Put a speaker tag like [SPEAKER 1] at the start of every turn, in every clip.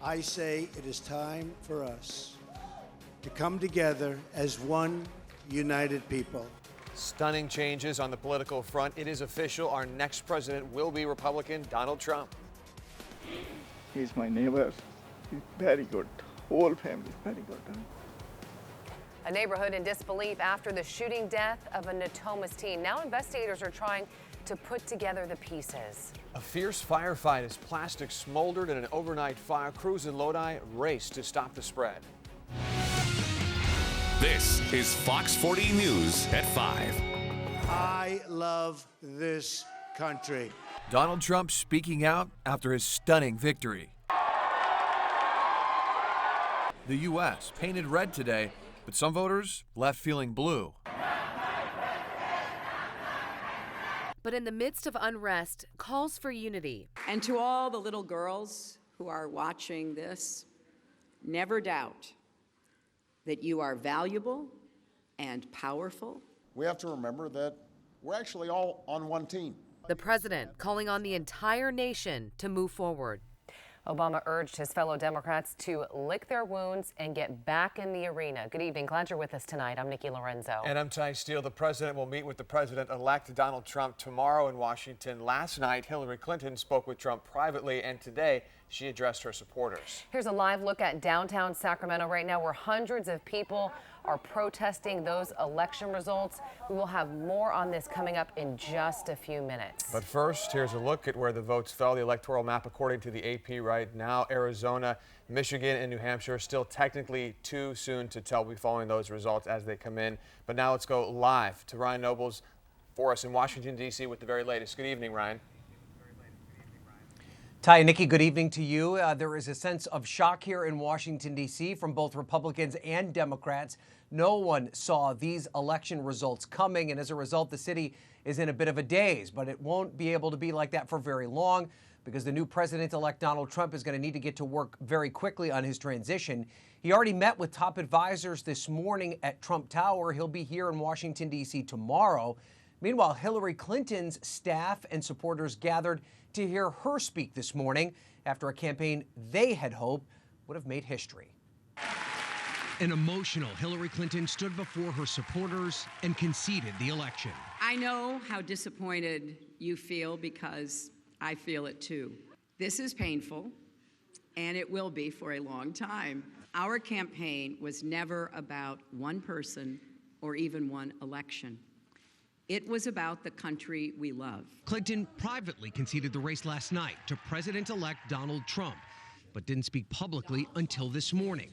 [SPEAKER 1] I say it is time for us to come together as one united people.
[SPEAKER 2] Stunning changes on the political front. It is official. Our next president will be Republican Donald Trump.
[SPEAKER 3] He's my neighbor. He's very good. Whole family is very good.
[SPEAKER 4] A neighborhood in disbelief after the shooting death of a Natomas teen. Now investigators are trying to put together the pieces.
[SPEAKER 2] A fierce firefight as plastic smoldered in an overnight fire. Crews in Lodi raced to stop the spread.
[SPEAKER 5] This is Fox 40 News at 5.
[SPEAKER 1] I love this country.
[SPEAKER 6] Donald Trump speaking out after his stunning victory. The U.S. painted red today, but some voters left feeling blue.
[SPEAKER 7] But in the midst of unrest, calls for unity.
[SPEAKER 8] And to all the little girls who are watching this, never doubt that you are valuable and powerful.
[SPEAKER 9] We have to remember that we're actually all on one team.
[SPEAKER 7] The president calling on the entire nation to move forward.
[SPEAKER 4] Obama urged his fellow Democrats to lick their wounds and get back in the arena. Good evening. Glad you're with us tonight. I'm Nikki Lorenzo.
[SPEAKER 2] And I'm Ty Steele. The president will meet with the president-elect Donald Trump tomorrow in Washington. Last night, Hillary Clinton spoke with Trump privately, and today she addressed her supporters.
[SPEAKER 4] Here's a live look at downtown Sacramento right now, where hundreds of people are protesting those election results. We will have more on this coming up in just a few minutes.
[SPEAKER 2] But first, here's a look at where the votes fell. The electoral map, according to the AP right now, Arizona, Michigan, and New Hampshire. Still technically too soon to tell. We'll be following those results as they come in. But now let's go live to Ryan Nobles for us in Washington, D.C. with the very latest. Good evening, Ryan.
[SPEAKER 10] Ty and Nikki, good evening to you. There is a sense of shock here in Washington, D.C. from both Republicans and Democrats. No one saw these election results coming, and as a result, the city is in a bit of a daze. But it won't be able to be like that for very long, because the new president-elect Donald Trump is going to need to get to work very quickly on his transition. He already met with top advisors this morning at Trump Tower. He'll be here in Washington, D.C. tomorrow. Meanwhile, Hillary Clinton's staff and supporters gathered to hear her speak this morning after a campaign they had hoped would have made history.
[SPEAKER 11] An emotional Hillary Clinton stood before her supporters and conceded the election.
[SPEAKER 8] I know how disappointed you feel, because I feel it too. This is painful, and it will be for a long time. Our campaign was never about one person or even one election. It was about the country we love.
[SPEAKER 11] Clinton privately conceded the race last night to President-elect Donald Trump, but didn't speak publicly until this morning.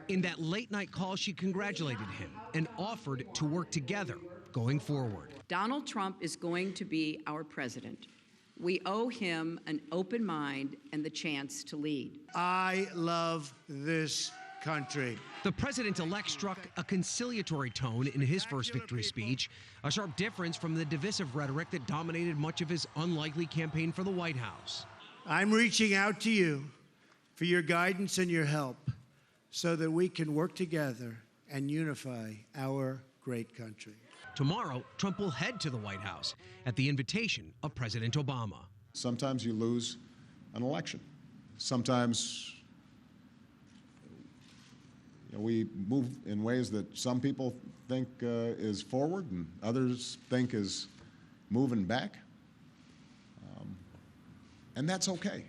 [SPEAKER 11] In that late-night call, she congratulated him and offered to work together going forward.
[SPEAKER 8] Donald Trump is going to be our president. We owe him an open mind and the chance to lead.
[SPEAKER 1] I love this country.
[SPEAKER 11] The president-elect struck a conciliatory tone in his first victory speech, a sharp difference from the divisive rhetoric that dominated much of his unlikely campaign for the White House.
[SPEAKER 1] I'm reaching out to you for your guidance and your help so that we can work together and unify our great country.
[SPEAKER 11] Tomorrow, Trump will head to the White House at the invitation of President Obama.
[SPEAKER 9] Sometimes you lose an election. Sometimes we move in ways that some people think is forward and others think is moving back. And that's okay.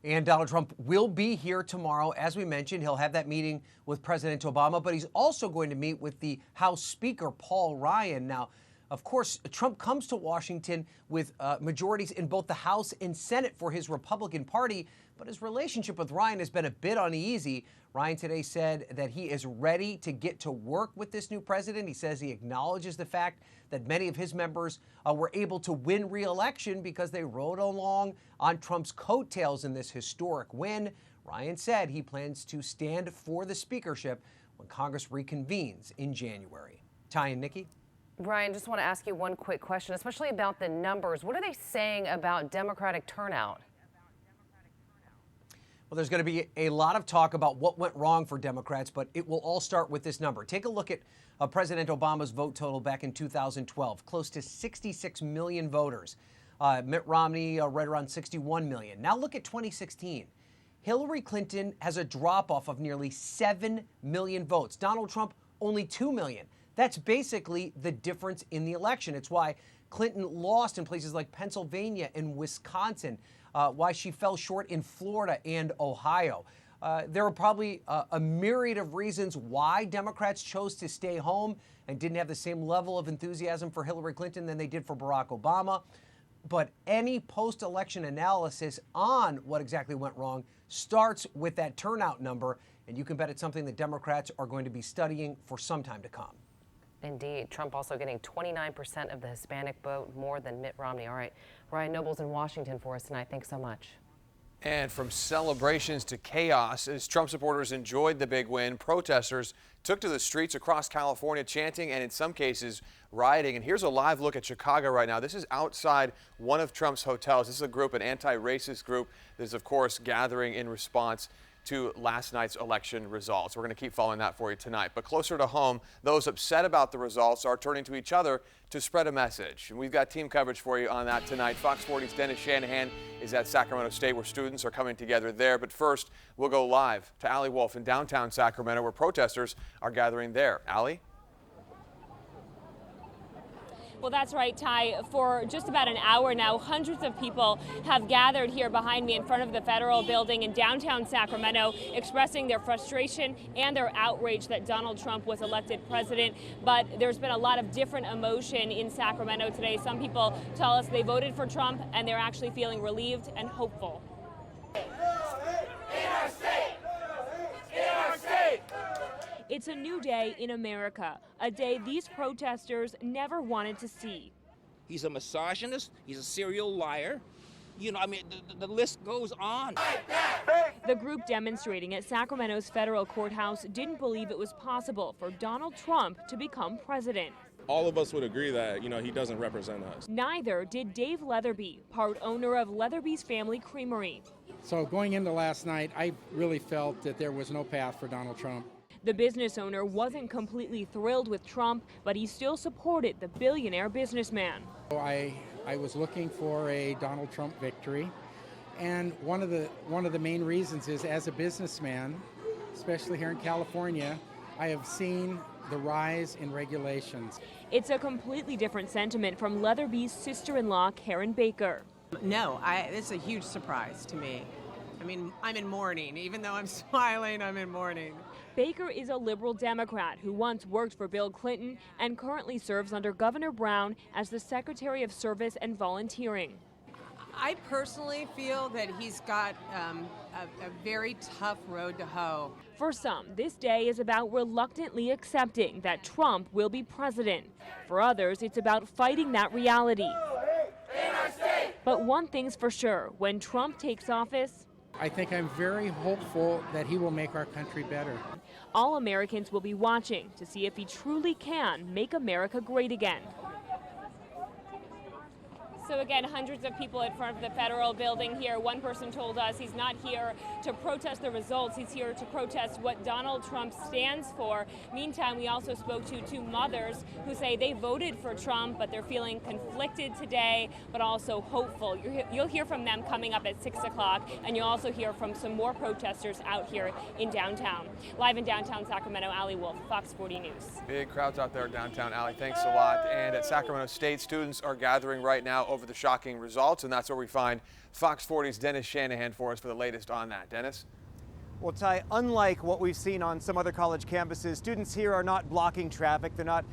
[SPEAKER 10] And Donald Trump will be here tomorrow. As we mentioned, he'll have that meeting with President Obama, but he's also going to meet with the House Speaker, Paul Ryan. Now, of course, Trump comes to Washington with majorities in both the House and Senate for his Republican Party, but his relationship with Ryan has been a bit uneasy. Ryan today said that he is ready to get to work with this new president. He says he acknowledges the fact that many of his members were able to win re-election because they rode along on Trump's coattails in this historic win. Ryan said he plans to stand for the speakership when Congress reconvenes in January. Ty and Nikki?
[SPEAKER 4] Ryan, just want to ask you one quick question, especially about the numbers. What are they saying about Democratic turnout?
[SPEAKER 10] Well, there's going to be a lot of talk about what went wrong for Democrats, but it will all start with this number. Take a look at President Obama's vote total back in 2012, close to 66 million voters. Mitt Romney right around 61 million. Now look at 2016. Hillary Clinton has a drop-off of nearly 7 million votes. Donald Trump, only 2 million. That's basically the difference in the election. It's why Clinton lost in places like Pennsylvania and Wisconsin, why she fell short in Florida and Ohio. There are probably a myriad of reasons why Democrats chose to stay home and didn't have the same level of enthusiasm for Hillary Clinton than they did for Barack Obama. But any post-election analysis on what exactly went wrong starts with that turnout number, and you can bet it's something that Democrats are going to be studying for some time to come.
[SPEAKER 4] Indeed. Trump also getting 29% of the Hispanic vote, more than Mitt Romney. All right. Ryan Noble's in Washington for us tonight. Thanks so much.
[SPEAKER 2] And from celebrations to chaos, as Trump supporters enjoyed the big win, protesters took to the streets across California chanting and in some cases rioting. And here's a live look at Chicago right now. This is outside one of Trump's hotels. This is a group, an anti-racist group that is, of course, gathering in response to last night's election results. We're going to keep following that for you tonight. But closer to home, those upset about the results are turning to each other to spread a message. And we've got team coverage for you on that tonight. Fox 40's Dennis Shanahan is at Sacramento State, where students are coming together there. But first, we'll go live to Allie Wolf in downtown Sacramento, where protesters are gathering there. Allie?
[SPEAKER 12] Well, that's right, Ty. For just about an hour now, hundreds of people have gathered here behind me in front of the Federal Building in downtown Sacramento, expressing their frustration and their outrage that Donald Trump was elected president. But there's been a lot of different emotion in Sacramento today. Some people tell us they voted for Trump and they're actually feeling relieved and hopeful. It's a new day in America, a day these protesters never wanted to see.
[SPEAKER 13] He's a misogynist, he's a serial liar. You know, I mean, the list goes on.
[SPEAKER 12] The group demonstrating at Sacramento's federal courthouse didn't believe it was possible for Donald Trump to become president.
[SPEAKER 14] All of us would agree that, you know, he doesn't represent us.
[SPEAKER 12] Neither did Dave Leatherby, part owner of Leatherby's Family Creamery.
[SPEAKER 15] So going into last night, I really felt that there was no path for Donald Trump.
[SPEAKER 12] The business owner wasn't completely thrilled with Trump, but he still supported the billionaire businessman.
[SPEAKER 15] I was looking for a Donald Trump victory, and one of the main reasons is, as a businessman, especially here in California, I have seen the rise in regulations.
[SPEAKER 12] It's a completely different sentiment from Leatherby's sister-in-law, Karen Baker.
[SPEAKER 16] No, it's a huge surprise to me. I mean, I'm in mourning. Even though I'm smiling, I'm in mourning.
[SPEAKER 12] Baker is a liberal Democrat who once worked for Bill Clinton and currently serves under Governor Brown as the Secretary of Service and Volunteering.
[SPEAKER 16] I personally feel that he's got a very tough road to hoe.
[SPEAKER 12] For some, this day is about reluctantly accepting that Trump will be president. For others, it's about fighting that reality. But one thing's for sure, when Trump takes office,
[SPEAKER 15] I think I'm very hopeful that he will make our country better.
[SPEAKER 12] All Americans will be watching to see if he truly can make America great again. So again, hundreds of people in front of the Federal Building here. One person told us he's not here to protest the results. He's here to protest what Donald Trump stands for. Meantime, we also spoke to two mothers who say they voted for Trump, but they're feeling conflicted today, but also hopeful. You'll hear from them coming up at 6 o'clock, and you'll also hear from some more protesters out here in downtown. Live in downtown Sacramento, Allie Wolf, Fox 40 News.
[SPEAKER 2] Big crowds out there downtown, Allie. Thanks a lot. And at Sacramento State, students are gathering right now over the shocking results, and that's where we find Fox 40's Dennis Shanahan for us for the latest on that. Dennis?
[SPEAKER 17] Well, Ty, unlike what we've seen on some other college campuses, students here are not blocking traffic. They're not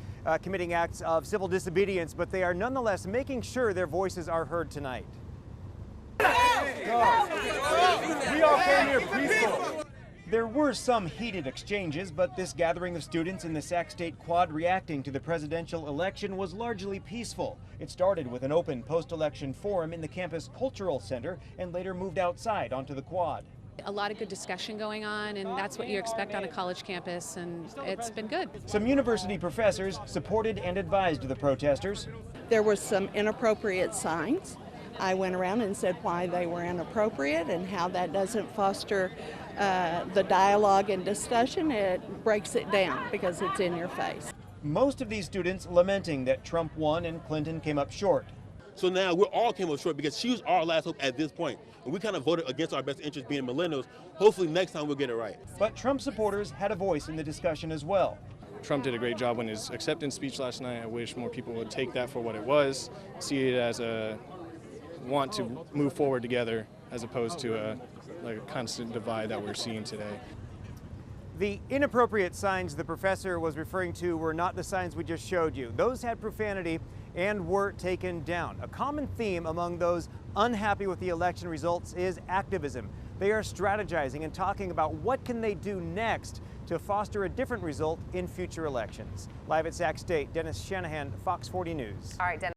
[SPEAKER 17] committing acts of civil disobedience, but they are nonetheless making sure their voices are heard tonight.
[SPEAKER 18] We all came here peaceful.
[SPEAKER 17] There were some heated exchanges, but this gathering of students in the Sac State Quad reacting to the presidential election was largely peaceful. It started with an open post-election forum in the campus cultural center and later moved outside onto the Quad.
[SPEAKER 19] A lot of good discussion going on, and that's what you expect on a college campus, and it's been good.
[SPEAKER 17] Some university professors supported and advised the protesters.
[SPEAKER 20] There were some inappropriate signs. I went around and said why they were inappropriate and how that doesn't foster the dialogue and discussion. It breaks it down because it's in your face.
[SPEAKER 17] Most of these students lamenting that Trump won and Clinton came up short.
[SPEAKER 14] So now we're all came up short because she was our last hope at this point. And we kind of voted against our best interest being millennials. Hopefully next time we'll get it right.
[SPEAKER 17] But Trump supporters had a voice in the discussion as well.
[SPEAKER 21] Trump did a great job in his acceptance speech last night. I wish more people would take that for what it was, see it as a want to move forward together as opposed to a constant divide that we're seeing today.
[SPEAKER 17] The inappropriate signs the professor was referring to were not the signs we just showed you. Those had profanity and were taken down. A common theme among those unhappy with the election results is activism. They are strategizing and talking about what can they do next to foster a different result in future elections. Live at Sac State, Dennis Shanahan, Fox 40 News.
[SPEAKER 4] All right, Dennis.